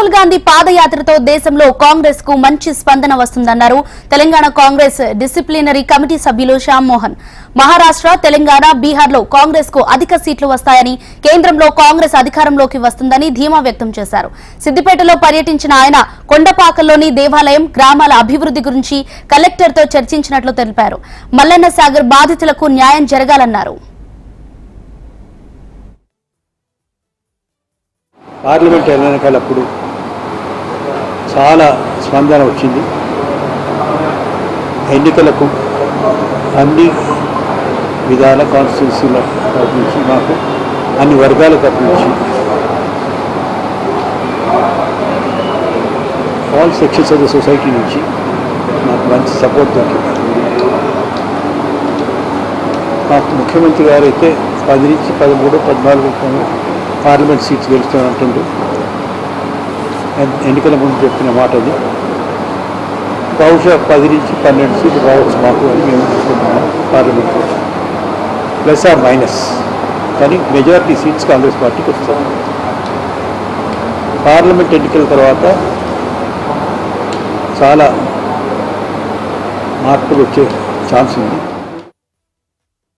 రాహుల్ గాంధీ పాదయాత్రతో దేశంలో కాంగ్రెస్ కు మంచి స్పందన వస్తుందన్నారు తెలంగాణ కాంగ్రెస్ డిసిప్లినరీ కమిటీ సభ్యులు శ్యామ్ మోహన్. మహారాష్ట్ర, తెలంగాణ, బీహార్లో కాంగ్రెస్ కు అధిక సీట్లు వస్తాయని, కేంద్రంలో కాంగ్రెస్ అధికారంలోకి వస్తుందని ధీమా వ్యక్తం చేశారు. సిద్దిపేటలో పర్యటించిన ఆయన కొండపాకల్లోని దేవాలయం, గ్రామాల అభివృద్ధి గురించి కలెక్టర్తో చర్చించినట్లు తెలిపారు. మల్లన్న సాగర్ బాధితులకు న్యాయం జరగాలన్నారు. పార్లమెంట్ ఎన్నికలప్పుడు చాలా స్పందన వచ్చింది. ఎన్నికలకు అన్ని విధాల కాన్స్టిట్యూన్సీల తరపు నుంచి, మాకు అన్ని వర్గాల తరపు నుంచి, all sections of the society నుంచి మాకు మంచి సపోర్ట్ దొరికింది. మాకు ముఖ్యమంత్రి గారు అయితే 10 నుంచి 13, 14 పార్లమెంట్ సీట్స్ గెలుస్తానంటుండ్రు. ఎన్నికల ముందు చెప్పిన మాట అది. బహుశా 10 నుంచి 12 సీట్లు రావచ్చు మాకు అని మేము అనుకుంటున్నాం పార్లమెంట్లో, ప్లస్ ఆర్ మైనస్. కానీ మెజారిటీ సీట్స్ కాంగ్రెస్ పార్టీకి వస్తాయి. పార్లమెంట్ ఎన్నికల తర్వాత చాలా మార్పులు వచ్చే ఛాన్స్ ఉంది.